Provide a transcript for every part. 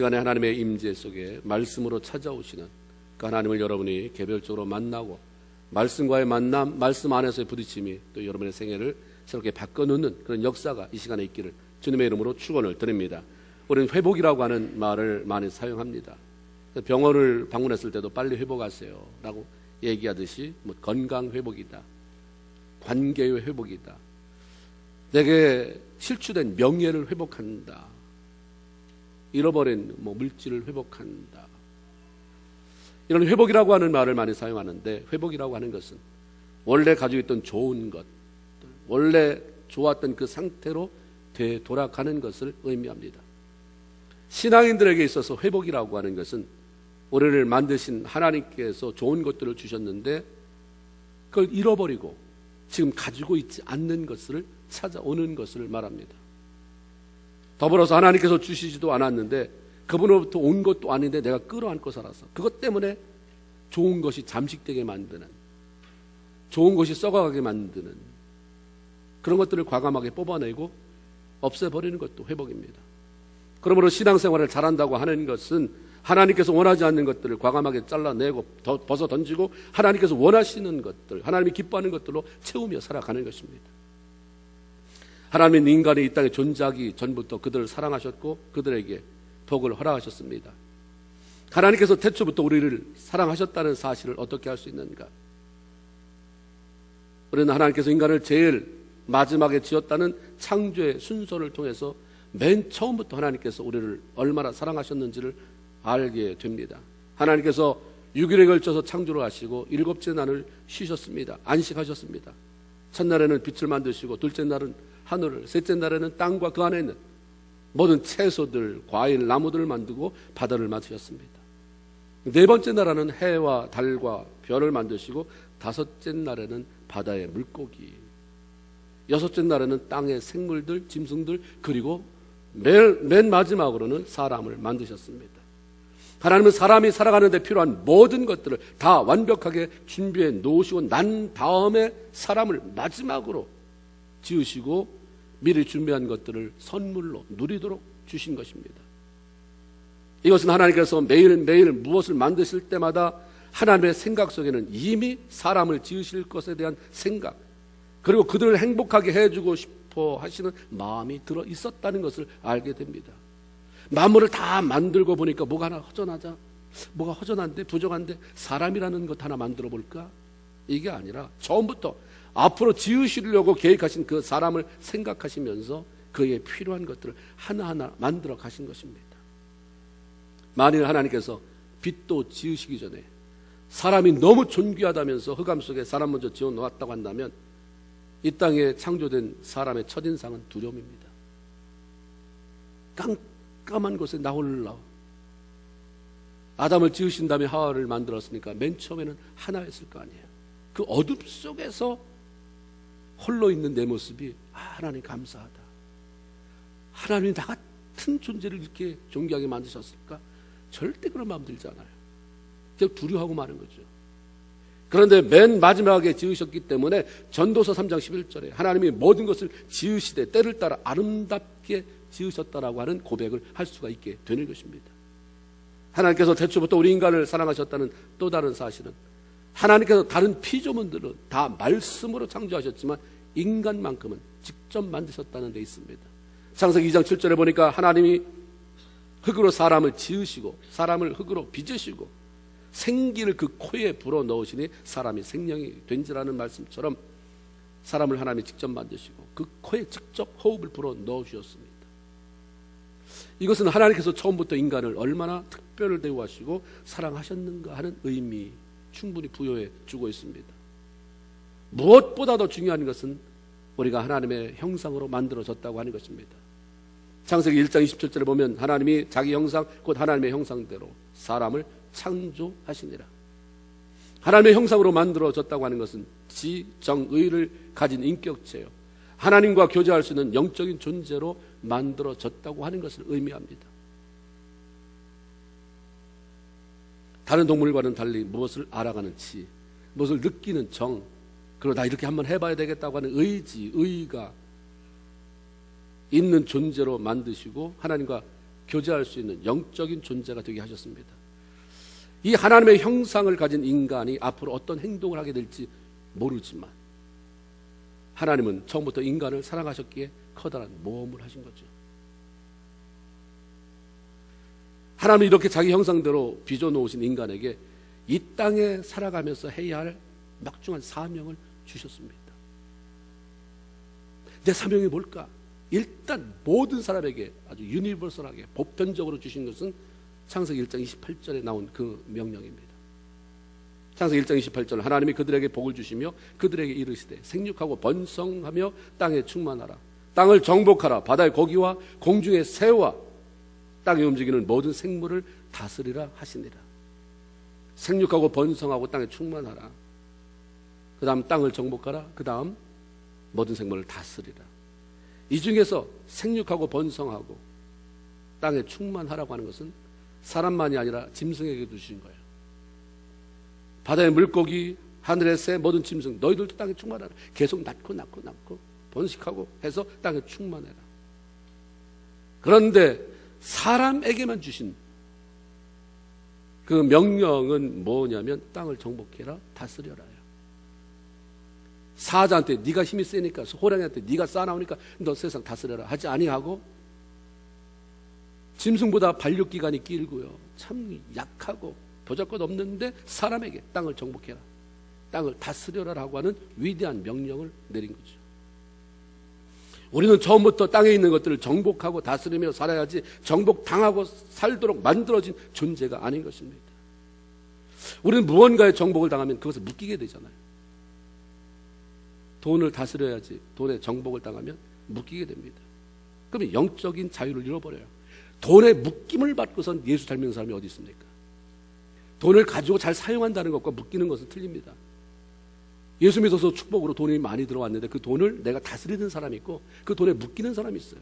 시간에 하나님의 임재 속에 말씀으로 찾아오시는 그 하나님을 여러분이 개별적으로 만나고 말씀과의 만남, 말씀 안에서의 부딪힘이 또 여러분의 생애를 새롭게 바꿔놓는 그런 역사가 이 시간에 있기를 주님의 이름으로 축원을 드립니다. 우리는 회복이라고 하는 말을 많이 사용합니다. 병원을 방문했을 때도 빨리 회복하세요 라고 얘기하듯이 뭐 건강 회복이다, 관계의 회복이다, 내게 실추된 명예를 회복한다, 잃어버린 물질을 회복한다, 이런 회복이라고 하는 말을 많이 사용하는데, 회복이라고 하는 것은 원래 가지고 있던 좋은 것, 원래 좋았던 그 상태로 되돌아가는 것을 의미합니다. 신앙인들에게 있어서 회복이라고 하는 것은 우리를 만드신 하나님께서 좋은 것들을 주셨는데 그걸 잃어버리고 지금 가지고 있지 않는 것을 찾아오는 것을 말합니다. 더불어서 하나님께서 주시지도 않았는데 그분으로부터 온 것도 아닌데 내가 끌어안고 살아서 그것 때문에 좋은 것이 잠식되게 만드는, 좋은 것이 썩어가게 만드는 그런 것들을 과감하게 뽑아내고 없애버리는 것도 회복입니다. 그러므로 신앙생활을 잘한다고 하는 것은 하나님께서 원하지 않는 것들을 과감하게 잘라내고 벗어 던지고 하나님께서 원하시는 것들, 하나님이 기뻐하는 것들로 채우며 살아가는 것입니다. 하나님은 인간이 이 땅에 존재하기 전부터 그들을 사랑하셨고 그들에게 복을 허락하셨습니다. 하나님께서 태초부터 우리를 사랑하셨다는 사실을 어떻게 할 수 있는가? 우리는 하나님께서 인간을 제일 마지막에 지었다는 창조의 순서를 통해서 맨 처음부터 하나님께서 우리를 얼마나 사랑하셨는지를 알게 됩니다. 하나님께서 6일에 걸쳐서 창조를 하시고 7째 날을 쉬셨습니다. 안식하셨습니다. 첫날에는 빛을 만드시고 둘째 날은 하늘을, 셋째 날에는 땅과 그 안에 있는 모든 채소들, 과일, 나무들을 만들고 바다를 만드셨습니다. 네 번째 날에는 해와 달과 별을 만드시고 다섯째 날에는 바다의 물고기, 여섯째 날에는 땅의 생물들, 짐승들, 그리고 맨 마지막으로는 사람을 만드셨습니다. 하나님은 사람이 살아가는 데 필요한 모든 것들을 다 완벽하게 준비해 놓으시고 난 다음에 사람을 마지막으로 지으시고 미리 준비한 것들을 선물로 누리도록 주신 것입니다. 이것은 하나님께서 매일매일 무엇을 만드실 때마다 하나님의 생각 속에는 이미 사람을 지으실 것에 대한 생각, 그리고 그들을 행복하게 해주고 싶어 하시는 마음이 들어 있었다는 것을 알게 됩니다. 만물을 다 만들고 보니까 뭐가 하나 허전하자, 뭐가 허전한데 부족한데 사람이라는 것 하나 만들어 볼까? 이게 아니라 처음부터 앞으로 지으시려고 계획하신 그 사람을 생각하시면서 그에 필요한 것들을 하나하나 만들어 가신 것입니다. 만일 하나님께서 빛도 지으시기 전에 사람이 너무 존귀하다면서 흑암 속에 사람 먼저 지어 놓았다고 한다면 이 땅에 창조된 사람의 첫인상은 두려움입니다. 깜깜한 곳에 나 홀라. 아담을 지으신 다음에 하와를 만들었으니까 맨 처음에는 하나였을 거 아니에요. 그 어둠 속에서 홀로 있는 내 모습이 하나님 감사하다. 하나님이 나 같은 존재를 이렇게 존귀하게 만드셨을까? 절대 그런 마음 들지 않아요. 그냥 두려워하고 마는 거죠. 그런데 맨 마지막에 지으셨기 때문에 전도서 3장 11절에 하나님이 모든 것을 지으시되 때를 따라 아름답게 지으셨다라고 하는 고백을 할 수가 있게 되는 것입니다. 하나님께서 태초부터 우리 인간을 사랑하셨다는 또 다른 사실은 하나님께서 다른 피조물들은 다 말씀으로 창조하셨지만 인간만큼은 직접 만드셨다는 데 있습니다. 창세기 2장 7절에 보니까 하나님이 흙으로 사람을 지으시고 사람을 흙으로 빚으시고 생기를 그 코에 불어넣으시니 사람이 생명이 된지라는 말씀처럼 사람을 하나님이 직접 만드시고 그 코에 직접 호흡을 불어넣으셨습니다. 이것은 하나님께서 처음부터 인간을 얼마나 특별히 대우하시고 사랑하셨는가 하는 의미 충분히 부여해 주고 있습니다. 무엇보다 더 중요한 것은 우리가 하나님의 형상으로 만들어졌다고 하는 것입니다. 창세기 1장 27절에 보면 하나님이 자기 형상 곧 하나님의 형상대로 사람을 창조하시니라. 하나님의 형상으로 만들어졌다고 하는 것은 지정의를 가진 인격체요, 하나님과 교제할 수 있는 영적인 존재로 만들어졌다고 하는 것을 의미합니다. 다른 동물과는 달리 무엇을 알아가는 지, 무엇을 느끼는 정, 그리고 나 이렇게 한번 해봐야 되겠다고 하는 의지, 의가 있는 존재로 만드시고 하나님과 교제할 수 있는 영적인 존재가 되게 하셨습니다. 이 하나님의 형상을 가진 인간이 앞으로 어떤 행동을 하게 될지 모르지만 하나님은 처음부터 인간을 사랑하셨기에 커다란 모험을 하신 거죠. 하나님은 이렇게 자기 형상대로 빚어놓으신 인간에게 이 땅에 살아가면서 해야 할 막중한 사명을 주셨습니다. 내 사명이 뭘까? 일단 모든 사람에게 아주 유니버설하게 보편적으로 주신 것은 창세기 1장 28절에 나온 그 명령입니다. 창세기 1장 28절 하나님이 그들에게 복을 주시며 그들에게 이르시되 생육하고 번성하며 땅에 충만하라. 땅을 정복하라. 바다의 고기와 공중의 새와 땅에 움직이는 모든 생물을 다스리라 하시니라. 생육하고 번성하고 땅에 충만하라. 그 다음 땅을 정복하라. 그 다음 모든 생물을 다스리라. 이 중에서 생육하고 번성하고 땅에 충만하라고 하는 것은 사람만이 아니라 짐승에게도 주신 거예요. 바다의 물고기, 하늘의 새, 모든 짐승 너희들도 땅에 충만하라. 계속 낳고 번식하고 해서 땅에 충만해라. 그런데 사람에게만 주신 그 명령은 뭐냐면 땅을 정복해라, 다스려라요. 사자한테 네가 힘이 세니까, 호랑이한테 네가 싸나오니까 너 세상 다스려라 하지 아니하고, 짐승보다 발육기간이 길고요 참 약하고 보잘것없는데 사람에게 땅을 정복해라, 땅을 다스려라라고 하는 위대한 명령을 내린 거죠. 우리는 처음부터 땅에 있는 것들을 정복하고 다스리며 살아야지 정복당하고 살도록 만들어진 존재가 아닌 것입니다. 우리는 무언가에 정복을 당하면 그것을 묶이게 되잖아요. 돈을 다스려야지 돈에 정복을 당하면 묶이게 됩니다. 그러면 영적인 자유를 잃어버려요. 돈에 묶임을 받고선 예수 잘 믿는 사람이 어디 있습니까? 돈을 가지고 잘 사용한다는 것과 묶이는 것은 틀립니다. 예수 믿어서 축복으로 돈이 많이 들어왔는데 그 돈을 내가 다스리는 사람이 있고 그 돈에 묶이는 사람이 있어요.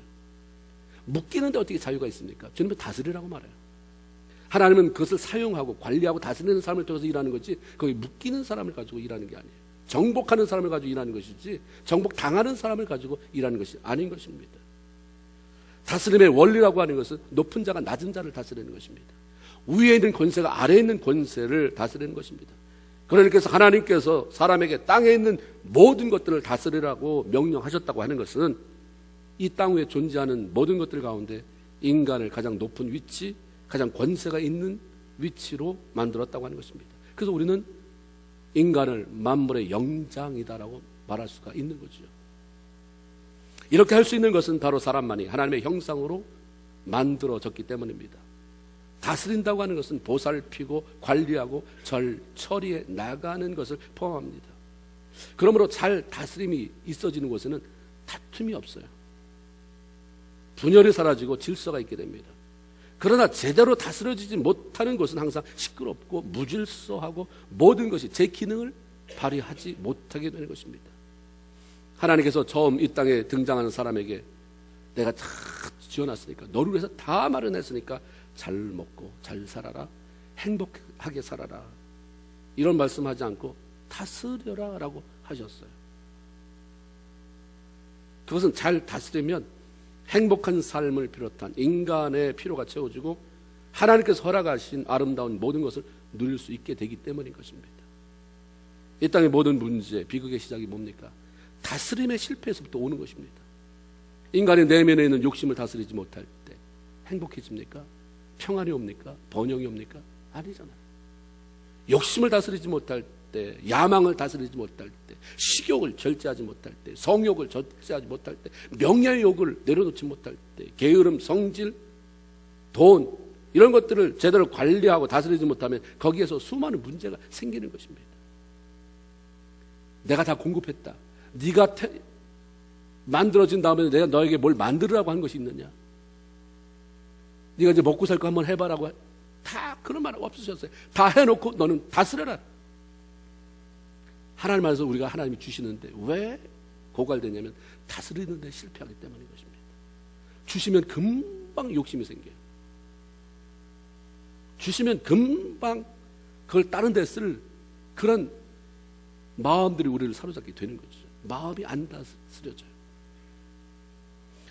묶이는데 어떻게 자유가 있습니까? 주님은 다스리라고 말해요. 하나님은 그것을 사용하고 관리하고 다스리는 사람을 통해서 일하는 거지 거기 묶이는 사람을 가지고 일하는 게 아니에요. 정복하는 사람을 가지고 일하는 것이지 정복당하는 사람을 가지고 일하는 것이 아닌 것입니다. 다스림의 원리라고 하는 것은 높은 자가 낮은 자를 다스리는 것입니다. 위에 있는 권세가 아래에 있는 권세를 다스리는 것입니다. 그러니까 하나님께서 사람에게 땅에 있는 모든 것들을 다스리라고 명령하셨다고 하는 것은 이 땅 위에 존재하는 모든 것들 가운데 인간을 가장 높은 위치, 가장 권세가 있는 위치로 만들었다고 하는 것입니다. 그래서 우리는 인간을 만물의 영장이다라고 말할 수가 있는 거죠. 이렇게 할 수 있는 것은 바로 사람만이 하나님의 형상으로 만들어졌기 때문입니다. 다스린다고 하는 것은 보살피고 관리하고 처리해 나가는 것을 포함합니다. 그러므로 잘 다스림이 있어지는 곳에는 다툼이 없어요. 분열이 사라지고 질서가 있게 됩니다. 그러나 제대로 다스려지지 못하는 것은 항상 시끄럽고 무질서하고 모든 것이 제 기능을 발휘하지 못하게 되는 것입니다. 하나님께서 처음 이 땅에 등장하는 사람에게 내가 다 지어놨으니까, 너를 위해서 다 마련했으니까 잘 먹고 잘 살아라, 행복하게 살아라, 이런 말씀하지 않고 다스려라 라고 하셨어요. 그것은 잘 다스리면 행복한 삶을 비롯한 인간의 필요가 채워지고 하나님께서 허락하신 아름다운 모든 것을 누릴 수 있게 되기 때문인 것입니다. 이 땅의 모든 문제, 비극의 시작이 뭡니까? 다스림의 실패에서부터 오는 것입니다. 인간의 내면에 있는 욕심을 다스리지 못할 때 행복해집니까? 평안이 옵니까? 번영이 옵니까? 아니잖아요. 욕심을 다스리지 못할 때, 야망을 다스리지 못할 때, 식욕을 절제하지 못할 때, 성욕을 절제하지 못할 때, 명예의 욕을 내려놓지 못할 때, 게으름, 성질, 돈, 이런 것들을 제대로 관리하고 다스리지 못하면 거기에서 수많은 문제가 생기는 것입니다. 내가 다 공급했다, 네가 만들어진 다음에 내가 너에게 뭘 만들으라고 한 것이 있느냐, 네가 이제 먹고 살 거 한번 해봐라고, 다 그런 말 없으셨어요. 다 해놓고 너는 다스려라. 하나님 안에서 우리가 하나님이 주시는데 왜 고갈되냐면 다스리는 데 실패하기 때문인 것입니다. 주시면 금방 욕심이 생겨요. 주시면 금방 그걸 다른 데 쓸 그런 마음들이 우리를 사로잡게 되는 거죠. 마음이 안 다스려져요.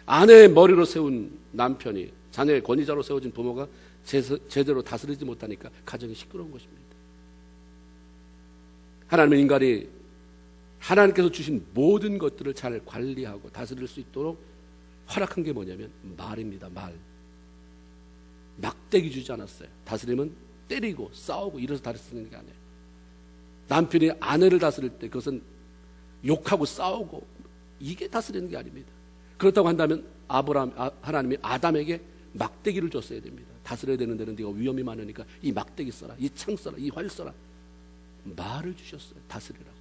아내의 머리로 세운 남편이 자녀의 권위자로 세워진 부모가 제대로 다스리지 못하니까 가정이 시끄러운 것입니다. 하나님은 인간이 하나님께서 주신 모든 것들을 잘 관리하고 다스릴 수 있도록 허락한 게 뭐냐면 말입니다. 말. 막대기 주지 않았어요. 다스림은 때리고 싸우고 이래서 다스리는 게 아니에요. 남편이 아내를 다스릴 때 그것은 욕하고 싸우고 이게 다스리는 게 아닙니다. 그렇다고 한다면 하나님이 아담에게 막대기를 줬어야 됩니다. 다스려야 되는 데는 네가 위험이 많으니까 이 막대기 써라, 이 창 써라, 이 활 써라. 말을 주셨어요. 다스리라고.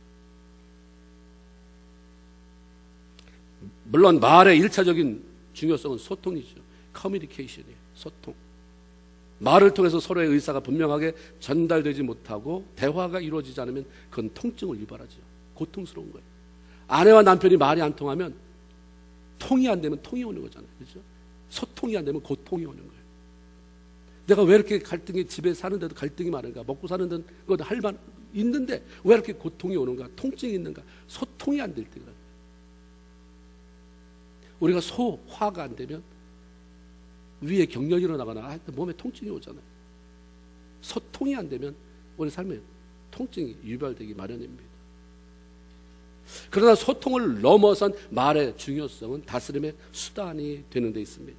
물론 말의 1차적인 중요성은 소통이죠. 커뮤니케이션이에요. 소통. 말을 통해서 서로의 의사가 분명하게 전달되지 못하고 대화가 이루어지지 않으면 그건 통증을 유발하죠. 고통스러운 거예요. 아내와 남편이 말이 안 통하면 통이 안 되면 통이 오는 거잖아요. 그렇죠? 소통이 안 되면 고통이 오는 거예요. 내가 왜 이렇게 갈등이, 집에 사는데도 갈등이 많은가, 먹고 사는 데는 그것도 할 만 있는데 왜 이렇게 고통이 오는가, 통증이 있는가, 소통이 안 될 때가. 우리가 소화가 안 되면 위에 경련이 일어나거나 몸에 통증이 오잖아요. 소통이 안 되면 우리 삶에 통증이 유발되기 마련입니다. 그러나 소통을 넘어선 말의 중요성은 다스림의 수단이 되는 데 있습니다.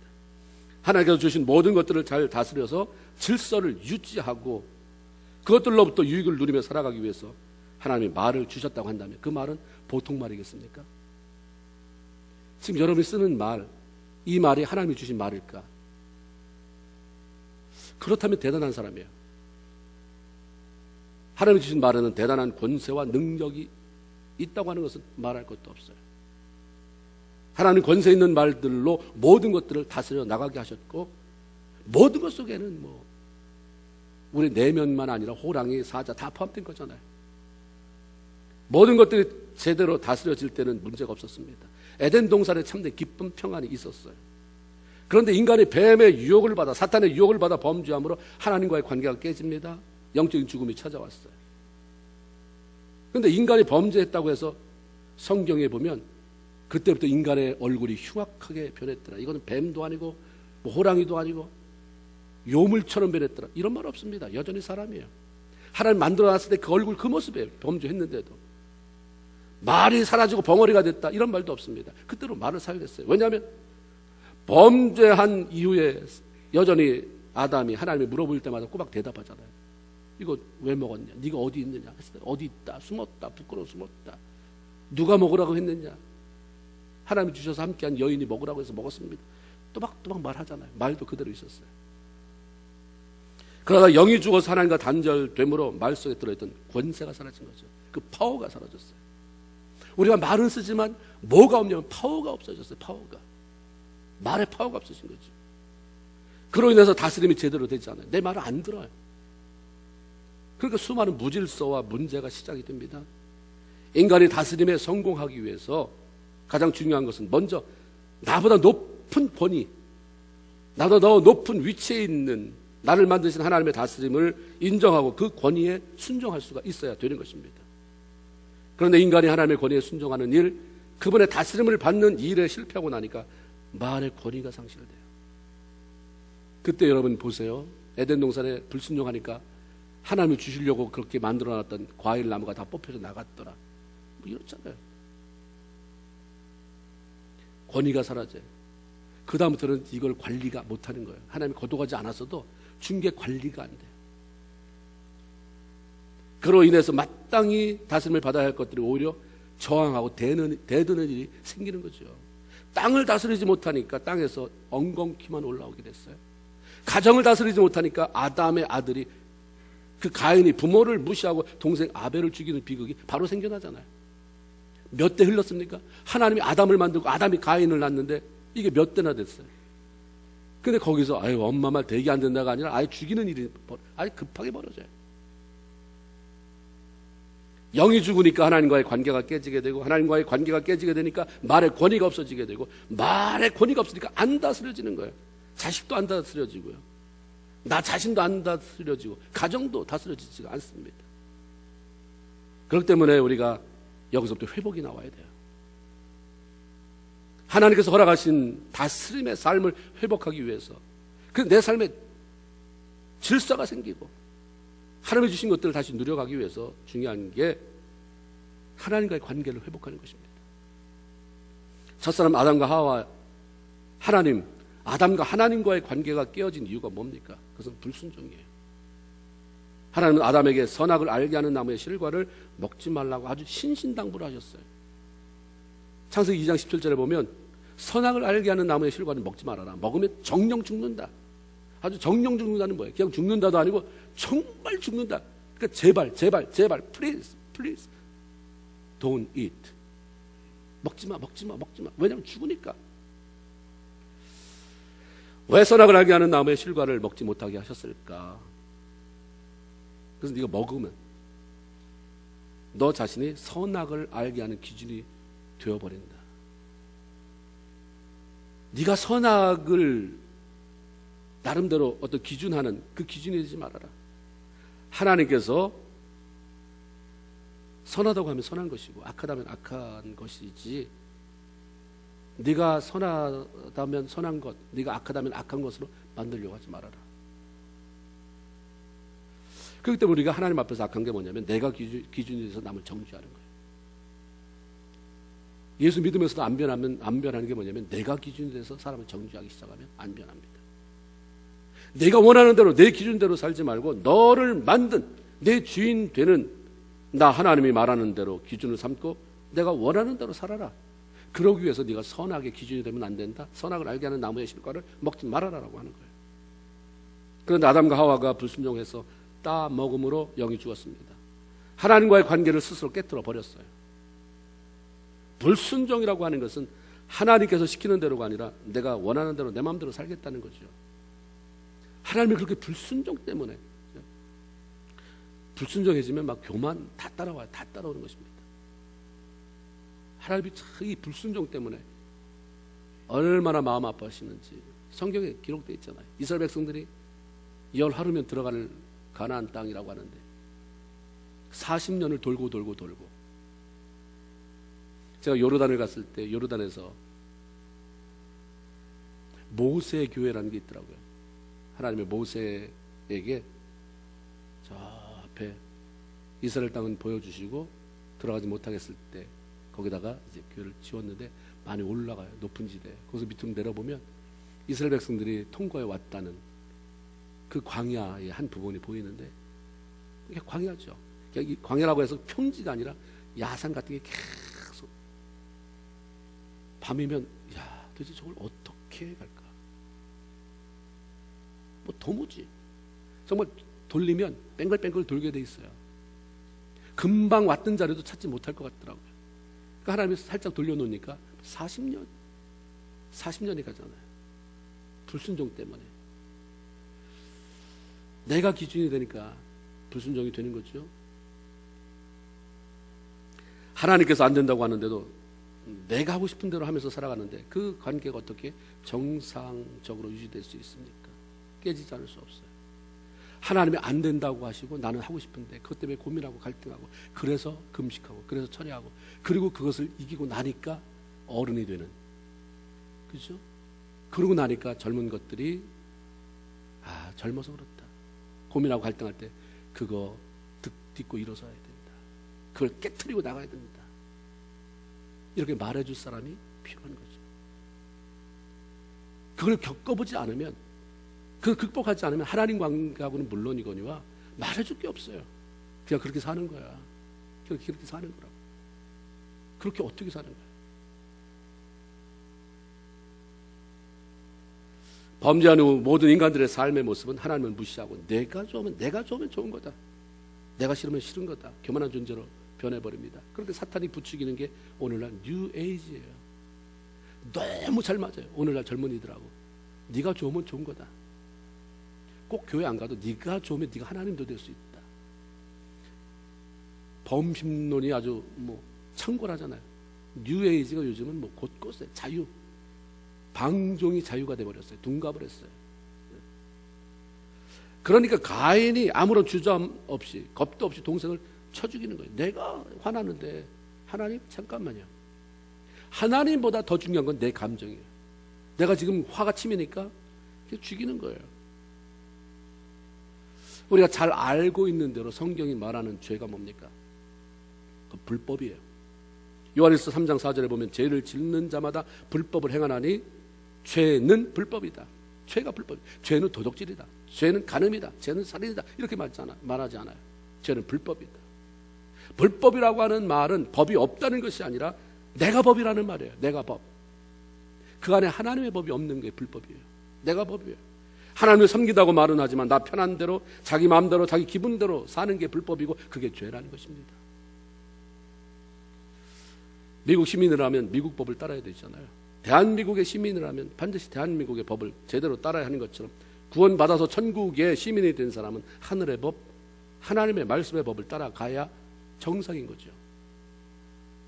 하나님께서 주신 모든 것들을 잘 다스려서 질서를 유지하고 그것들로부터 유익을 누리며 살아가기 위해서 하나님이 말을 주셨다고 한다면 그 말은 보통 말이겠습니까? 지금 여러분이 쓰는 말, 이 말이 하나님이 주신 말일까? 그렇다면 대단한 사람이에요. 하나님이 주신 말에는 대단한 권세와 능력이 있다고 하는 것은 말할 것도 없어요. 하나님 권세 있는 말들로 모든 것들을 다스려 나가게 하셨고, 모든 것 속에는 우리 내면만 아니라 호랑이, 사자 다 포함된 거잖아요. 모든 것들이 제대로 다스려질 때는 문제가 없었습니다. 에덴 동산에 참된 기쁨, 평안이 있었어요. 그런데 인간이 뱀의 유혹을 받아, 사탄의 유혹을 받아 범죄함으로 하나님과의 관계가 깨집니다. 영적인 죽음이 찾아왔어요. 그런데 인간이 범죄했다고 해서 성경에 보면 그때부터 인간의 얼굴이 흉악하게 변했더라. 이거는 뱀도 아니고 호랑이도 아니고 요물처럼 변했더라. 이런 말 없습니다. 여전히 사람이에요. 하나님 만들어놨을 때 그 얼굴 그 모습이에요. 범죄했는데도. 말이 사라지고 벙어리가 됐다. 이런 말도 없습니다. 그때로 말을 살렸어요. 왜냐하면 범죄한 이후에 여전히 아담이 하나님이 물어볼 때마다 꼬박 대답하잖아요. 이거 왜 먹었냐? 네가 어디 있느냐? 했을 때 어디 있다. 숨었다. 부끄러워 숨었다. 누가 먹으라고 했느냐? 하나님이 주셔서 함께한 여인이 먹으라고 해서 먹었습니다. 또박또박 말하잖아요. 말도 그대로 있었어요. 그러다 영이 죽어서 하나님과 단절됨으로 말 속에 들어있던 권세가 사라진 거죠. 그 파워가 사라졌어요. 우리가 말은 쓰지만 뭐가 없냐면 파워가 없어졌어요. 파워가. 말의 파워가 없어진 거죠. 그로 인해서 다스림이 제대로 되지 않아요. 내 말을 안 들어요. 그러니까 수많은 무질서와 문제가 시작이 됩니다. 인간이 다스림에 성공하기 위해서 가장 중요한 것은 먼저 나보다 높은 권위, 나보다 더 높은 위치에 있는 나를 만드신 하나님의 다스림을 인정하고 그 권위에 순종할 수가 있어야 되는 것입니다. 그런데 인간이 하나님의 권위에 순종하는 일, 그분의 다스림을 받는 일에 실패하고 나니까 말의 권위가 상실돼요. 그때 여러분 보세요. 에덴 동산에 불순종하니까 하나님이 주시려고 그렇게 만들어놨던 과일 나무가 다 뽑혀서 나갔더라. 이렇잖아요. 권위가 사라져요. 그 다음부터는 이걸 관리가 못하는 거예요. 하나님이 거둬가지 않았어도 중개 관리가 안 돼요. 그로 인해서 마땅히 다스림을 받아야 할 것들이 오히려 저항하고 대드는 일이 생기는 거죠. 땅을 다스리지 못하니까 땅에서 엉겅퀴만 올라오게 됐어요. 가정을 다스리지 못하니까 아담의 아들이, 그 가인이 부모를 무시하고 동생 아벨을 죽이는 비극이 바로 생겨나잖아요. 몇 대 흘렀습니까? 하나님이 아담을 만들고 아담이 가인을 낳는데 이게 몇 대나 됐어요. 근데 거기서 아유 엄마 말 되게 안 된다가 아니라 아예 죽이는 일이 아예 급하게 벌어져요. 영이 죽으니까 하나님과의 관계가 깨지게 되고, 하나님과의 관계가 깨지게 되니까 말의 권위가 없어지게 되고, 말의 권위가 없으니까 안 다스려지는 거예요. 자식도 안 다스려지고요, 나 자신도 안 다스려지고, 가정도 다스려지지가 않습니다. 그렇기 때문에 우리가 여기서부터 회복이 나와야 돼요. 하나님께서 허락하신 다스림의 삶을 회복하기 위해서 내 삶에 질서가 생기고 하나님이 주신 것들을 다시 누려가기 위해서 중요한 게 하나님과의 관계를 회복하는 것입니다. 첫사람 아담과 하와 아담과 하나님과의 관계가 깨어진 이유가 뭡니까? 그것은 불순종이에요. 하나님은 아담에게 선악을 알게 하는 나무의 실과를 먹지 말라고 아주 신신당부를 하셨어요. 창세기 2장 17절에 보면 선악을 알게 하는 나무의 실과를 먹지 말아라. 먹으면 정령 죽는다. 아주 정령 죽는다는 거예요. 그냥 죽는다도 아니고 정말 죽는다. 그러니까 제발 please don't eat. 먹지 마. 왜냐하면 죽으니까. 왜 선악을 알게 하는 나무의 실과를 먹지 못하게 하셨을까? 그래서 네가 먹으면 너 자신이 선악을 알게 하는 기준이 되어버린다. 네가 선악을 나름대로 어떤 기준하는 그 기준이 되지 말아라. 하나님께서 선하다고 하면 선한 것이고 악하다면 악한 것이지, 네가 선하다면 선한 것, 네가 악하다면 악한 것으로 만들려고 하지 말아라. 그렇기 때문에 우리가 하나님 앞에서 악한 게 뭐냐면 내가 기준이 돼서 남을 정죄하는 거예요. 예수 믿으면서도 안 변하는 게 뭐냐면 내가 기준이 돼서 사람을 정죄하기 시작하면 안 변합니다. 내가 원하는 대로 내 기준대로 살지 말고 너를 만든 내 주인 되는 나 하나님이 말하는 대로 기준을 삼고 내가 원하는 대로 살아라. 그러기 위해서 네가 선악의 기준이 되면 안 된다. 선악을 알게 하는 나무의 실과를 먹지 말아라라고 하는 거예요. 그런데 아담과 하와가 불순종해서 따 먹음으로 영이 죽었습니다. 하나님과의 관계를 스스로 깨뜨려 버렸어요. 불순종이라고 하는 것은 하나님께서 시키는 대로가 아니라 내가 원하는 대로 내 마음대로 살겠다는 거죠. 하나님이 그렇게 불순종 때문에, 불순종해지면 막 교만 다 따라와요. 다 따라오는 것입니다. 하나님이 이 불순종 때문에 얼마나 마음 아파하시는지 성경에 기록되어 있잖아요. 이스라엘 백성들이 열 하루면 들어갈 가나안 땅이라고 하는데 40년을 돌고 제가 요르단을 갔을 때 요르단에서 모세 교회라는 게 있더라고요. 하나님의 모세에게 저 앞에 이스라엘 땅은 보여주시고 들어가지 못하겠을 때 거기다가 이제 교회를 지었는데 많이 올라가요. 높은 지대. 거기서 밑으로 내려보면 이스라엘 백성들이 통과해 왔다는 그 광야의 한 부분이 보이는데 이게 광야죠. 이 광야라고 해서 평지가 아니라 야산 같은 게 계속 밤이면 야 도대체 저걸 어떻게 갈까? 뭐 도무지 정말 돌리면 뱅글뱅글 돌게 돼 있어요. 금방 왔던 자리도 찾지 못할 것 같더라고요. 그러니까 하나님이 살짝 돌려놓으니까 40년이 가잖아요. 불순종 때문에. 내가 기준이 되니까 불순종이 되는 거죠. 하나님께서 안 된다고 하는데도 내가 하고 싶은 대로 하면서 살아가는데 그 관계가 어떻게 정상적으로 유지될 수 있습니까? 깨지지 않을 수 없어요. 하나님이 안 된다고 하시고 나는 하고 싶은데 그것 때문에 고민하고 갈등하고 그래서 금식하고 그래서 철회하고 그리고 그것을 이기고 나니까 어른이 되는, 그죠? 그러고 나니까 젊은 것들이 젊어서 그렇다 고민하고 갈등할 때 그거 딛고 일어서야 된다. 그걸 깨트리고 나가야 된다. 이렇게 말해줄 사람이 필요한 거죠. 그걸 겪어보지 않으면, 그걸 극복하지 않으면 하나님 관계하고는 물론이거니와 말해줄 게 없어요. 그냥 그렇게 사는 거야. 그렇게 사는 거라고. 그렇게 어떻게 사는 거야? 범죄한 후 모든 인간들의 삶의 모습은 하나님을 무시하고 내가 좋으면 좋은 거다. 내가 싫으면 싫은 거다. 교만한 존재로 변해버립니다. 그런데 사탄이 부추기는 게 오늘날 뉴 에이지예요. 너무 잘 맞아요. 오늘날 젊은이들하고. 네가 좋으면 좋은 거다. 꼭 교회 안 가도 네가 좋으면 네가 하나님도 될 수 있다. 범심론이 아주 창궐하잖아요. 뉴 에이지가 요즘은 곳곳에 자유, 방종이 자유가 돼버렸어요. 둔갑을 했어요. 그러니까 가인이 아무런 주저함 없이 겁도 없이 동생을 쳐 죽이는 거예요. 내가 화나는데 하나님 잠깐만요. 하나님보다 더 중요한 건 내 감정이에요. 내가 지금 화가 치미니까 죽이는 거예요. 우리가 잘 알고 있는 대로 성경이 말하는 죄가 뭡니까? 그 불법이에요. 요한일서 3장 4절에 보면 죄를 짓는 자마다 불법을 행하나니 죄는 불법이다. 죄가 불법이다. 죄는 도둑질이다. 죄는 간음이다. 죄는 살인이다. 이렇게 말하지 않아요. 죄는 불법이다. 불법이라고 하는 말은 법이 없다는 것이 아니라 내가 법이라는 말이에요. 내가 법. 그 안에 하나님의 법이 없는 게 불법이에요. 내가 법이에요. 하나님을 섬기다고 말은 하지만 나 편한 대로 자기 마음대로 자기 기분대로 사는 게 불법이고 그게 죄라는 것입니다. 미국 시민이라면 미국 법을 따라야 되잖아요. 대한민국의 시민이라면 반드시 대한민국의 법을 제대로 따라야 하는 것처럼 구원받아서 천국의 시민이 된 사람은 하늘의 법, 하나님의 말씀의 법을 따라가야 정상인 거죠.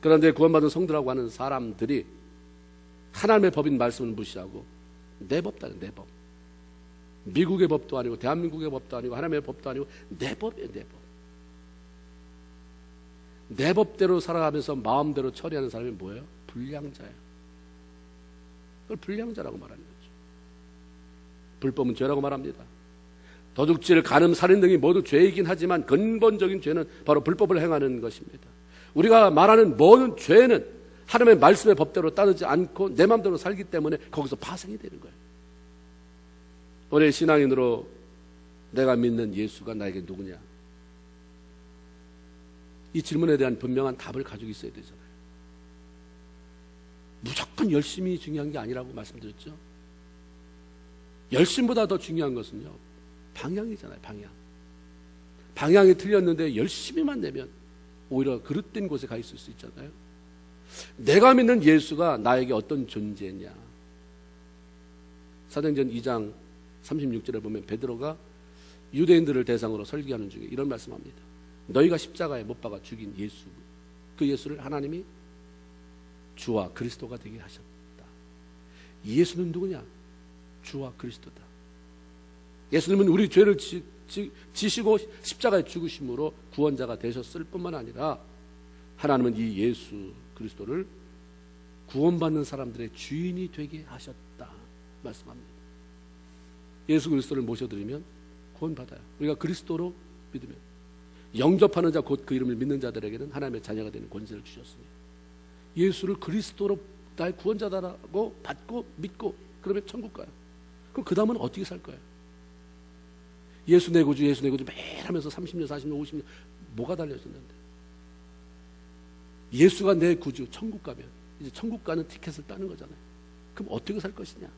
그런데 구원받은 성도라고 하는 사람들이 하나님의 법인 말씀을 무시하고 내 법다는 내 법. 미국의 법도 아니고 대한민국의 법도 아니고 하나님의 법도 아니고 내 법이에요. 내 법. 내 법대로 살아가면서 마음대로 처리하는 사람이 뭐예요? 불량자예요. 그걸 불량자라고 말하는 거죠. 불법은 죄라고 말합니다. 도둑질, 간음, 살인 등이 모두 죄이긴 하지만 근본적인 죄는 바로 불법을 행하는 것입니다. 우리가 말하는 모든 죄는 하나님의 말씀의 법대로 따르지 않고 내 마음대로 살기 때문에 거기서 파생이 되는 거예요. 오늘 신앙인으로 내가 믿는 예수가 나에게 누구냐? 이 질문에 대한 분명한 답을 가지고 있어야 되잖아요. 무조건 열심히 중요한 게 아니라고 말씀드렸죠. 열심보다 더 중요한 것은요, 방향이잖아요. 방향이 틀렸는데 열심히만 내면 오히려 그릇된 곳에 가 있을 수 있잖아요. 내가 믿는 예수가 나에게 어떤 존재냐? 사도행전 2장 36절에 보면 베드로가 유대인들을 대상으로 설교하는 중에 이런 말씀합니다. 너희가 십자가에 못 박아 죽인 예수, 그 예수를 하나님이 주와 그리스도가 되게 하셨다. 예수는 누구냐? 주와 그리스도다. 예수님은 우리 죄를 지시고 십자가에 죽으심으로 구원자가 되셨을 뿐만 아니라 하나님은 이 예수 그리스도를 구원받는 사람들의 주인이 되게 하셨다 말씀합니다. 예수 그리스도를 모셔드리면 구원받아요. 우리가 그리스도로 믿으면 영접하는 자 곧 그 이름을 믿는 자들에게는 하나님의 자녀가 되는 권세를 주셨으니 예수를 그리스도로 나의 구원자다라고 받고 믿고 그러면 천국 가요. 그럼 그 다음은 어떻게 살 거예요? 예수 내 구주 예수 내 구주 매일 하면서 30년 40년 50년 뭐가 달려졌는데 예수가 내 구주 천국 가면 이제 천국 가는 티켓을 따는 거잖아요. 그럼 어떻게 살 것이냐?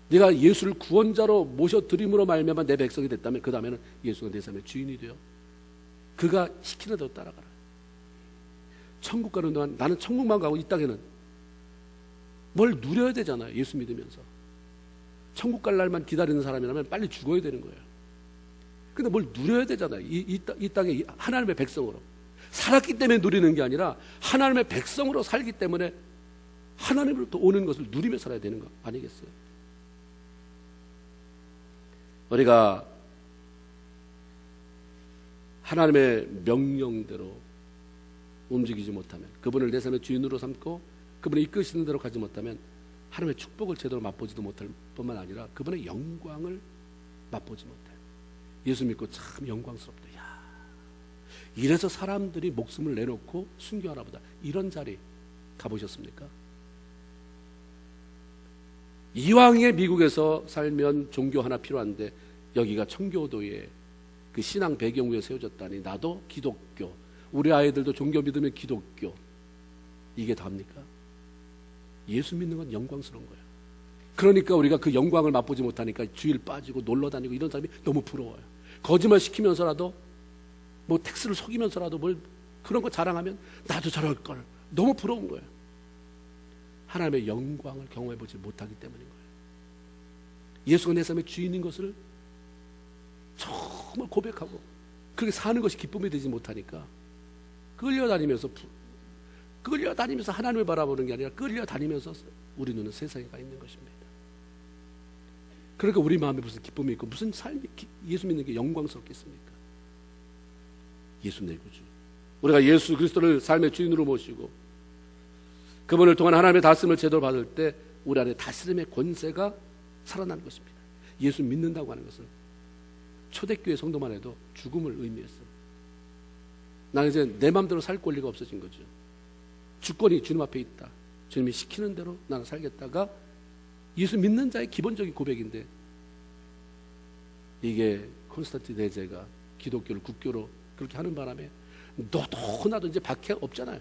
내가 예수를 구원자로 모셔드림으로 말미암아 내 백성이 됐다면 그 다음에는 예수가 내 삶의 주인이 되어 그가 시키는 대로 따라가라. 천국 가는 동안 나는 천국만 가고 이 땅에는 뭘 누려야 되잖아요. 예수 믿으면서 천국 갈 날만 기다리는 사람이라면 빨리 죽어야 되는 거예요. 근데 뭘 누려야 되잖아요. 이 땅에 하나님의 백성으로 살았기 때문에 누리는 게 아니라 하나님의 백성으로 살기 때문에 하나님으로부터 오는 것을 누리며 살아야 되는 거 아니겠어요? 우리가 하나님의 명령대로 움직이지 못하면 그분을 내 삶의 주인으로 삼고 그분이 이끄시는 대로 가지 못하면 하나님의 축복을 제대로 맛보지도 못할 뿐만 아니라 그분의 영광을 맛보지 못해요. 예수 믿고 참 영광스럽다. 야, 이래서 사람들이 목숨을 내놓고 순교하나 보다. 이런 자리 가보셨습니까? 이왕의 미국에서 살면 종교 하나 필요한데 여기가 청교도의 그 신앙 배경 위에 세워졌다니 나도 기독교, 우리 아이들도 종교 믿으면 기독교, 이게 답니까? 예수 믿는 건 영광스러운 거예요. 그러니까 우리가 그 영광을 맛보지 못하니까 주일 빠지고 놀러 다니고 이런 사람이 너무 부러워요. 거짓말 시키면서라도 뭐 텍스를 속이면서라도 뭘 그런 거 자랑하면 나도 저럴 걸, 너무 부러운 거예요. 하나님의 영광을 경험해보지 못하기 때문인 거예요. 예수가 내 삶의 주인인 것을 정말 고백하고 그렇게 사는 것이 기쁨이 되지 못하니까 끌려다니면서 하나님을 바라보는 게 아니라 끌려다니면서 우리 눈은 세상에 가 있는 것입니다. 그러니까 우리 마음에 무슨 기쁨이 있고 무슨 삶이 예수 믿는 게 영광스럽겠습니까? 예수 내 구주. 우리가 예수 그리스도를 삶의 주인으로 모시고 그분을 통한 하나님의 다스림을 제대로 받을 때 우리 안에 다스림의 권세가 살아나는 것입니다. 예수 믿는다고 하는 것은 초대교회 성도만 해도 죽음을 의미했어요. 나는 이제 내 마음대로 살 권리가 없어진 거죠. 주권이 주님 앞에 있다. 주님이 시키는 대로 나는 살겠다가 예수 믿는 자의 기본적인 고백인데, 이게 콘스탄틴 대제가 기독교를 국교로 그렇게 하는 바람에 너도 나도 이제 박해 없잖아요.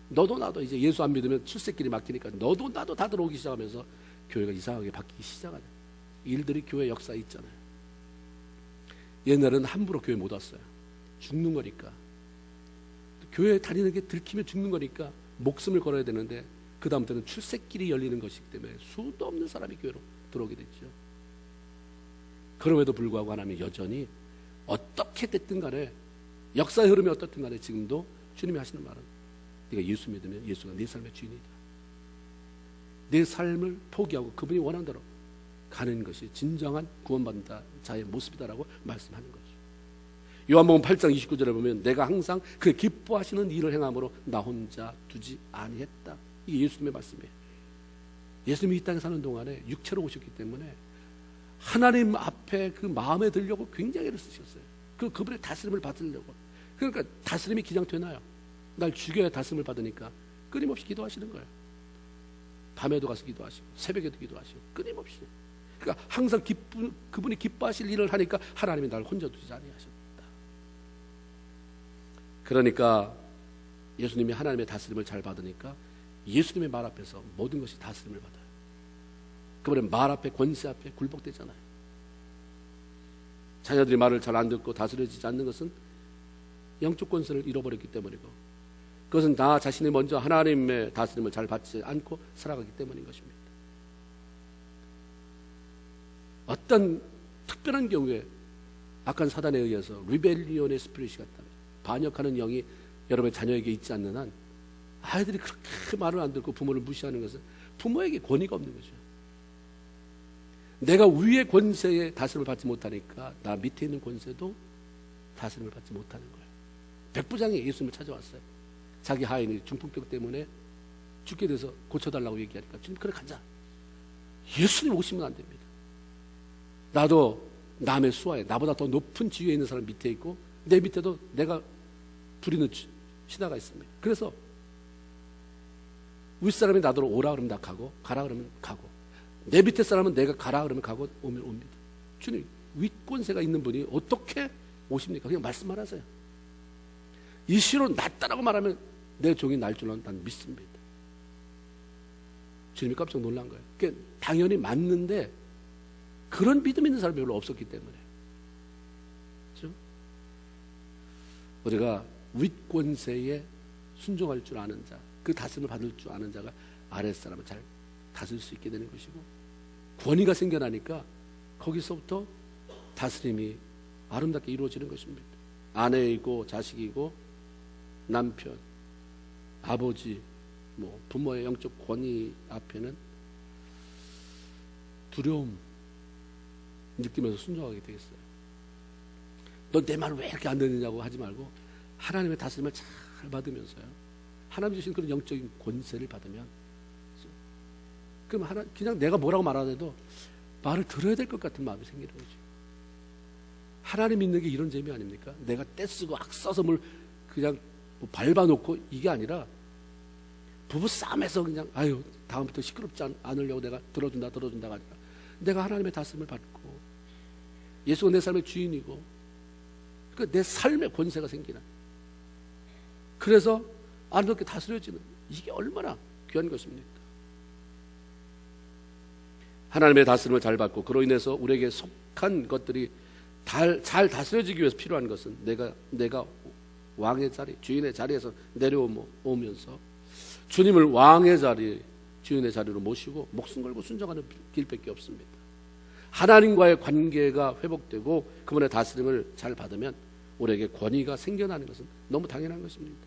너도 나도 이제 예수 안 믿으면 출세길이 막히니까 너도 나도 다 들어오기 시작하면서 교회가 이상하게 바뀌기 시작하는 일들이 교회 역사에 있잖아요. 옛날에는 함부로 교회 못 왔어요. 죽는 거니까. 교회 다니는 게 들키면 죽는 거니까 목숨을 걸어야 되는데, 그 다음부터는 출세길이 열리는 것이기 때문에 수도 없는 사람이 교회로 들어오게 됐죠. 그럼에도 불구하고 하나님이 여전히 어떻게 됐든 간에, 역사의 흐름이 어떻든 간에 지금도 주님이 하시는 말은, 네가 예수 믿으면 예수가 네 삶의 주인이다. 내 삶을 포기하고 그분이 원하는 대로 가는 것이 진정한 구원받는 자의 모습이다라고 말씀하는 거죠. 요한복음 8장 29절에 보면 내가 항상 그 기뻐하시는 일을 행함으로 나 혼자 두지 아니했다. 이게 예수님의 말씀이에요. 예수님이 이 땅에 사는 동안에 육체로 오셨기 때문에 하나님 앞에 그 마음에 들려고 굉장히 애를 쓰셨어요. 그분의 다스림을 받으려고. 그러니까 다스림이 그냥 되나요? 날 죽여야 다스림을 받으니까 끊임없이 기도하시는 거예요. 밤에도 가서 기도하시고 새벽에도 기도하시고 끊임없이. 그러니까 항상 그분이 기뻐하실 일을 하니까 하나님이 날 혼자 두지 아니하셨다. 그러니까 예수님이 하나님의 다스림을 잘 받으니까 예수님의 말 앞에서 모든 것이 다스림을 받아요. 그분의 말 앞에, 권세 앞에 굴복되잖아요. 자녀들이 말을 잘 안 듣고 다스려지지 않는 것은 영적 권세를 잃어버렸기 때문이고, 그것은 나 자신이 먼저 하나님의 다스림을 잘 받지 않고 살아가기 때문인 것입니다. 어떤 특별한 경우에 악한 사단에 의해서 리벨리온의 스피릿이 같다, 반역하는 영이 여러분의 자녀에게 있지 않는 한 아이들이 그렇게 말을 안 듣고 부모를 무시하는 것은 부모에게 권위가 없는 거죠. 내가 위의 권세에 다스림을 받지 못하니까 나 밑에 있는 권세도 다스림을 받지 못하는 거예요. 백부장이 예수님을 찾아왔어요. 자기 하인이 중풍병 때문에 죽게 돼서 고쳐달라고 얘기하니까 주님 그래 가자. 예수님 오시면 안 됩니다. 나도 남의 수하에 나보다 더 높은 지위에 있는 사람 밑에 있고 내 밑에도 내가 부리는 신하가 있습니다. 그래서 윗사람이 나더러 오라 그러면 나 가고 가라 그러면 가고, 내 밑에 사람은 내가 가라 그러면 가고 오면 옵니다. 주님, 윗권세가 있는 분이 어떻게 오십니까? 그냥 말씀만 하세요. 이시로 낫다라고 말하면 내 종이 날 줄은 난 믿습니다. 주님이 깜짝 놀란 거예요. 그러니까 당연히 맞는데 그런 믿음 있는 사람이 별로 없었기 때문에. 그렇죠? 우리가 윗권세에 순종할 줄 아는 자, 그 다스림을 받을 줄 아는 자가 아랫사람을 잘 다스릴 수 있게 되는 것이고, 권위가 생겨나니까 거기서부터 다스림이 아름답게 이루어지는 것입니다. 아내이고 자식이고 남편, 아버지, 부모의 영적 권위 앞에는 두려움 느끼면서 순종하게 되겠어요. 너 내 말 왜 이렇게 안 듣느냐고 하지 말고 하나님의 다스림을 잘 받으면서요, 하나님 주신 그런 영적인 권세를 받으면, 그럼 그냥 내가 뭐라고 말하더라도 말을 들어야 될 것 같은 마음이 생기는 거죠. 하나님 믿는 게 이런 재미 아닙니까? 내가 떼쓰고 악써서 뭘 그냥 밟아놓고 이게 아니라 부부 싸움에서 그냥 아유 다음부터 시끄럽지 않으려고 내가 들어준다가 아니라 내가 하나님의 다스림을 받고 예수가 내 삶의 주인이고, 그러니까 내 삶의 권세가 생기는, 그래서 아름답게 다스려지는, 이게 얼마나 귀한 것입니까? 하나님의 다스림을 잘 받고 그로 인해서 우리에게 속한 것들이 잘 다스려지기 위해서 필요한 것은 내가 왕의 자리, 주인의 자리에서 내려오면서 주님을 왕의 자리, 주인의 자리로 모시고 목숨 걸고 순종하는 길밖에 없습니다. 하나님과의 관계가 회복되고 그분의 다스림을 잘 받으면 우리에게 권위가 생겨나는 것은 너무 당연한 것입니다.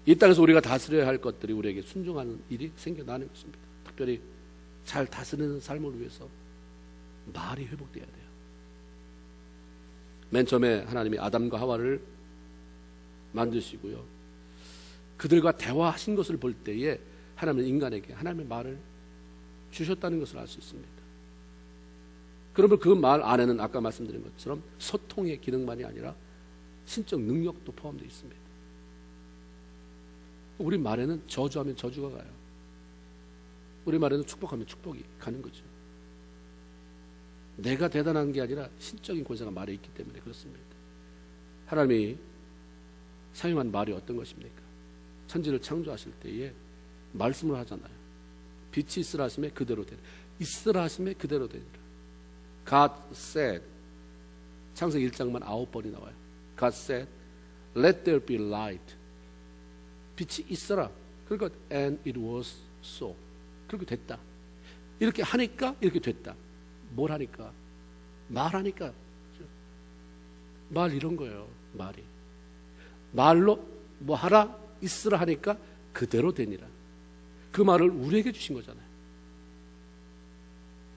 이 땅에서 우리가 다스려야 할 것들이 우리에게 순종하는 일이 생겨나는 것입니다. 특별히 잘 다스리는 삶을 위해서 말이 회복돼야 돼요. 맨 처음에 하나님이 아담과 하와를 만드시고요, 그들과 대화하신 것을 볼 때에 하나님은 인간에게 하나님의 말을 주셨다는 것을 알 수 있습니다. 그러면 그 말 안에는 아까 말씀드린 것처럼 소통의 기능만이 아니라 신적 능력도 포함되어 있습니다. 우리 말에는 저주하면 저주가 가요. 우리 말에는 축복하면 축복이 가는 거죠. 내가 대단한 게 아니라 신적인 권세가 말에 있기 때문에 그렇습니다. 하나님이 사용한 말이 어떤 것입니까? 천지를 창조하실 때에 말씀을 하잖아요. 빛이 있으라 하심에 그대로 되리라. 있으라 하심에 그대로 되리라. God said. 창세기 1장만 9번이 나와요. God said, let there be light. 빛이 있어라. 그러니까 and it was so. 그렇게 됐다. 이렇게 하니까 이렇게 됐다. 뭘 하니까? 말하니까. 말 이런 거예요. 말이. 말로 뭐 하라 있으라 하니까 그대로 되니라. 그 말을 우리에게 주신 거잖아요.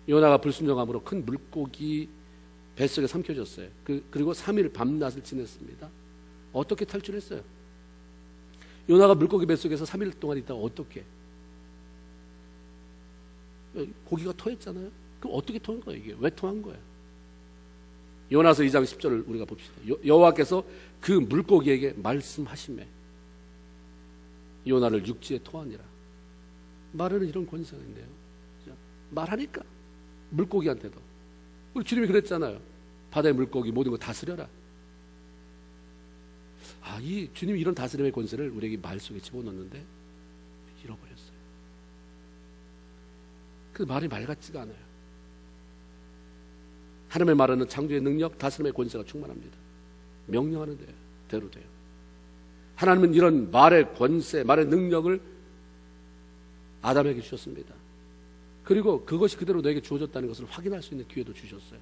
요나가 불순종함으로 큰 물고기 뱃속에 삼켜졌어요. 그리고 3일 밤낮을 지냈습니다. 어떻게 탈출했어요? 요나가 물고기 뱃속에서 3일 동안 있다가 어떻게? 고기가 토했잖아요. 그럼 어떻게 토한 거예요? 이게 왜 토한 거예요? 요나서 2장 10절을 우리가 봅시다. 여호와께서 그 물고기에게 말씀하시매 요나를 육지에 토하니라. 말은 이런 권세가 있네요. 말하니까 물고기한테도. 우리 주님이 그랬잖아요. 바다의 물고기 모든 거 다스려라. 이 주님이 이런 다스림의 권세를 우리에게 말 속에 집어넣는데 잃어버렸어요. 그 말이 말 같지가 않아요. 하나님의 말하는 창조의 능력, 다스림의 권세가 충만합니다. 명령하는 대로 돼요. 하나님은 이런 말의 권세, 말의 능력을 아담에게 주셨습니다. 그리고 그것이 그대로 너에게 주어졌다는 것을 확인할 수 있는 기회도 주셨어요.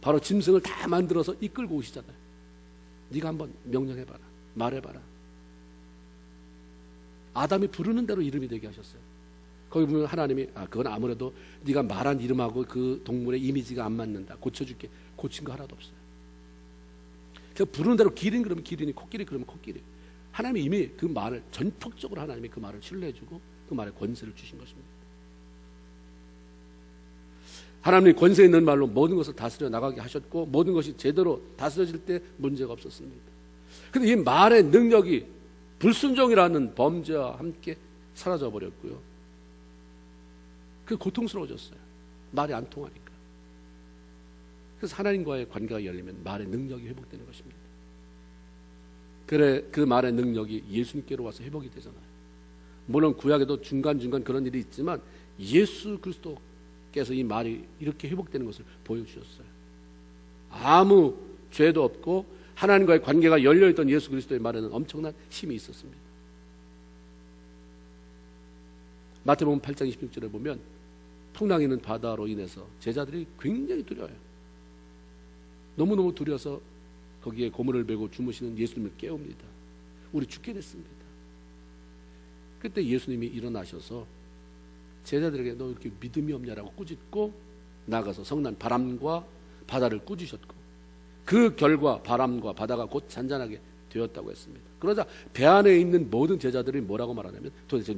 바로 짐승을 다 만들어서 이끌고 오시잖아요. 네가 한번 명령해봐라. 말해봐라. 아담이 부르는 대로 이름이 되게 하셨어요. 거기 보면 하나님이 그건 아무래도 네가 말한 이름하고 그 동물의 이미지가 안 맞는다. 고쳐줄게. 고친 거 하나도 없어요. 그 부르는 대로 기린 그러면 기린이, 코끼리 그러면 코끼리. 하나님이 이미 그 말을 전폭적으로 하나님이 그 말을 신뢰해주고 그 말에 권세를 주신 것입니다. 하나님이 권세 있는 말로 모든 것을 다스려 나가게 하셨고 모든 것이 제대로 다스려질 때 문제가 없었습니다. 그런데 이 말의 능력이 불순종이라는 범죄와 함께 사라져 버렸고요. 그 고통스러워졌어요. 말이 안 통하니까. 그래서 하나님과의 관계가 열리면 말의 능력이 회복되는 것입니다. 그래 그 말의 능력이 예수님께로 와서 회복이 되잖아요. 물론 구약에도 중간중간 그런 일이 있지만 예수 그리스도께서 이 말이 이렇게 회복되는 것을 보여주셨어요. 아무 죄도 없고 하나님과의 관계가 열려있던 예수 그리스도의 말에는 엄청난 힘이 있었습니다. 마태복음 8장 26절에 보면 풍랑이 있는 바다로 인해서 제자들이 굉장히 두려워요. 너무너무 두려워서 거기에 고문을 메고 주무시는 예수님을 깨웁니다. 우리 죽게 됐습니다. 그때 예수님이 일어나셔서 제자들에게 너 이렇게 믿음이 없냐라고 꾸짖고 나가서 성난 바람과 바다를 꾸짖으셨고 그 결과 바람과 바다가 곧 잔잔하게 되었다고 했습니다. 그러자 배 안에 있는 모든 제자들이 뭐라고 말하냐면 도대체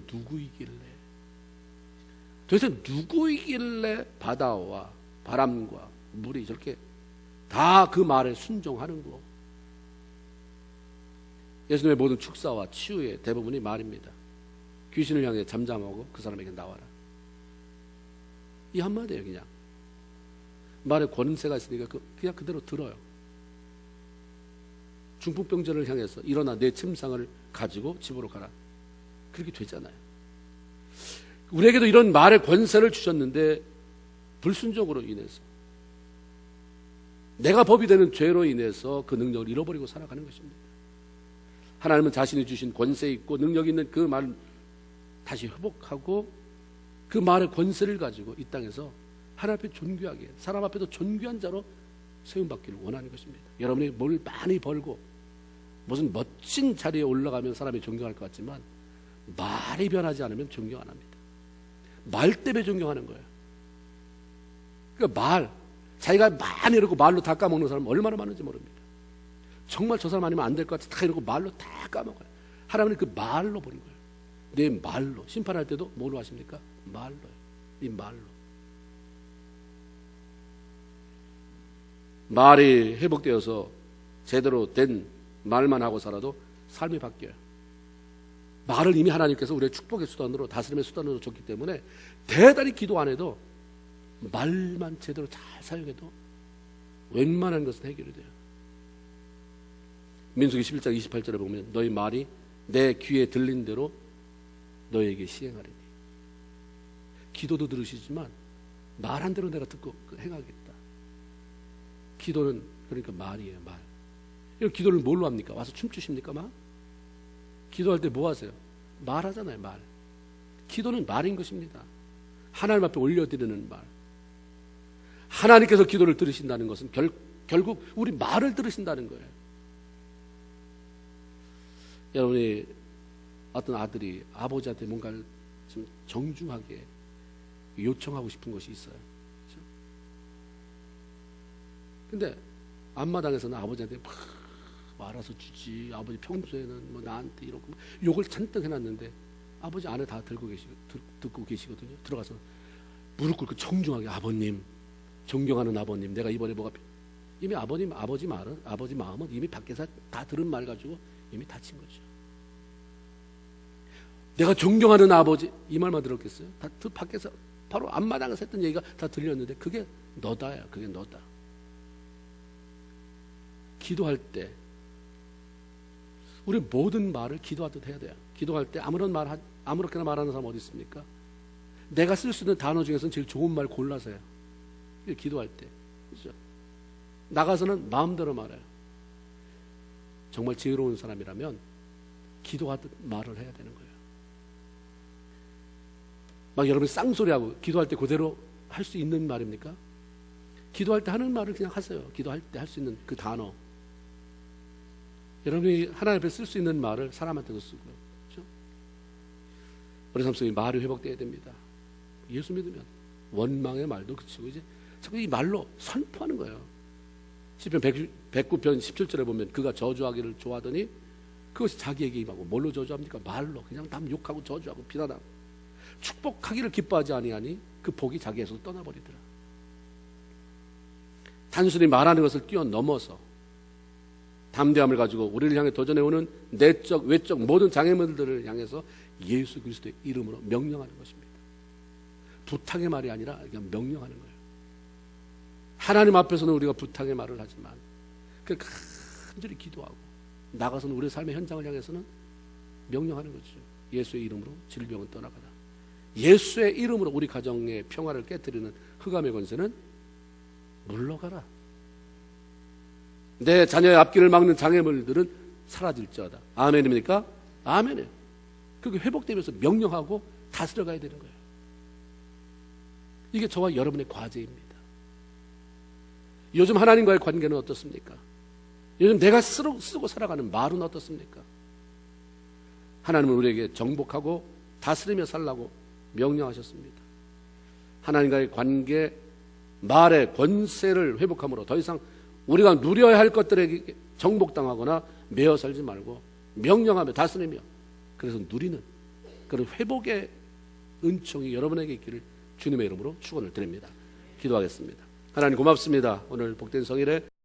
누구이길래 바다와 바람과 물이 저렇게 다 그 말에 순종하는고. 예수님의 모든 축사와 치유의 대부분이 말입니다. 귀신을 향해 잠잠하고 그 사람에게 나와라. 이 한마디예요. 그냥 말에 권세가 있으니까 그냥 그대로 들어요. 중풍병자를 향해서 일어나 내 침상을 가지고 집으로 가라. 그렇게 되잖아요. 우리에게도 이런 말의 권세를 주셨는데 불순종으로 인해서 내가 법이 되는 죄로 인해서 그 능력을 잃어버리고 살아가는 것입니다. 하나님은 자신이 주신 권세 있고 능력 있는 그 말을 다시 회복하고 그 말의 권세를 가지고 이 땅에서 하나님 앞에 존귀하게, 사람 앞에도 존귀한 자로 세움받기를 원하는 것입니다. 여러분이 뭘 많이 벌고 무슨 멋진 자리에 올라가면 사람이 존경할 것 같지만 말이 변하지 않으면 존경 안 합니다. 말 때문에 존경하는 거예요. 그러니까 자기가 많이 이러고 말로 다 까먹는 사람 얼마나 많은지 모릅니다. 정말 저 사람 아니면 안 될 것 같아 다 이러고 말로 다 까먹어요. 하나님은 그 말로 보는 거예요. 내 말로. 심판할 때도 뭘로 하십니까? 말로요. 이 말로. 말이 회복되어서 제대로 된 말만 하고 살아도 삶이 바뀌어요. 말을 이미 하나님께서 우리의 축복의 수단으로, 다스림의 수단으로 줬기 때문에 대단히 기도 안 해도 말만 제대로 잘 사용해도 웬만한 것은 해결이 돼요. 민수기 11장 28절에 보면 너희 말이 내 귀에 들린 대로 너에게 시행하리니. 기도도 들으시지만 말한 대로 내가 듣고 행하겠다. 기도는 그러니까 말이에요. 말. 이런 기도를 뭘로 합니까? 와서 춤추십니까? 막? 기도할 때 뭐 하세요? 말하잖아요. 말. 기도는 말인 것입니다. 하나님 앞에 올려드리는 말. 하나님께서 기도를 들으신다는 것은 결국 우리 말을 들으신다는 거예요. 여러분이 어떤 아들이 아버지한테 뭔가를 좀 정중하게 요청하고 싶은 것이 있어요. 그렇죠? 근데 앞마당에서는 아버지한테 막 말아서 주지. 아버지 평소에는 뭐 나한테 이러고 욕을 잔뜩 해놨는데 아버지 안에 다 듣고 계시거든요. 들어가서 무릎 꿇고 정중하게 아버님, 존경하는 아버님, 내가 이번에 뭐가 이미 아버지 마음은 이미 밖에서 다 들은 말 가지고 이미 다친 거죠. 내가 존경하는 아버지 이 말만 들었겠어요? 다 밖에서 바로 앞마당에서 했던 얘기가 다 들렸는데 그게 너다야. 그게 너다. 기도할 때 우리 모든 말을 기도하듯 해야 돼요. 기도할 때 아무렇게나 말하는 사람 어디 있습니까? 내가 쓸 수 있는 단어 중에서는 제일 좋은 말 골라서 해요. 기도할 때. 그렇죠? 나가서는 마음대로 말해요. 정말 지혜로운 사람이라면 기도하듯 말을 해야 되는 거예요. 막 여러분이 쌍소리하고 기도할 때 그대로 할 수 있는 말입니까? 기도할 때 하는 말을 그냥 하세요. 기도할 때 할 수 있는 그 단어. 여러분이 하나님 앞에 쓸 수 있는 말을 사람한테도 쓰고요. 그렇죠? 우리 삶 속에 말이 회복되어야 됩니다. 예수 믿으면 원망의 말도 그치고 이제 자꾸 이 말로 선포하는 거예요. 시편 109편 17절에 보면 그가 저주하기를 좋아하더니 그것이 자기에게 임하고 뭘로 저주합니까? 말로. 그냥 남 욕하고 저주하고 비난하고. 축복하기를 기뻐하지 아니하니 그 복이 자기에서 떠나버리더라. 단순히 말하는 것을 뛰어넘어서 담대함을 가지고 우리를 향해 도전해오는 내적 외적 모든 장애물들을 향해서 예수 그리스도의 이름으로 명령하는 것입니다. 부탁의 말이 아니라 그냥 명령하는 거예요. 하나님 앞에서는 우리가 부탁의 말을 하지만 간절히 기도하고 나가서는 우리의 삶의 현장을 향해서는 명령하는 거죠. 예수의 이름으로 질병은 떠나가라. 예수의 이름으로 우리 가정의 평화를 깨뜨리는 흑암의 권세는 물러가라. 내 자녀의 앞길을 막는 장애물들은 사라질지어다. 아멘입니까? 아멘이에요. 그게 회복되면서 명령하고 다스려가야 되는 거예요. 이게 저와 여러분의 과제입니다. 요즘 하나님과의 관계는 어떻습니까? 요즘 내가 쓰고 살아가는 말은 어떻습니까? 하나님은 우리에게 정복하고 다스리며 살라고 명령하셨습니다. 하나님과의 관계, 말의 권세를 회복함으로 더 이상 우리가 누려야 할 것들에게 정복당하거나 매어 살지 말고 명령하며 다스리며 그래서 누리는 그런 회복의 은총이 여러분에게 있기를 주님의 이름으로 축원을 드립니다. 기도하겠습니다. 하나님 고맙습니다. 오늘 복된 성일에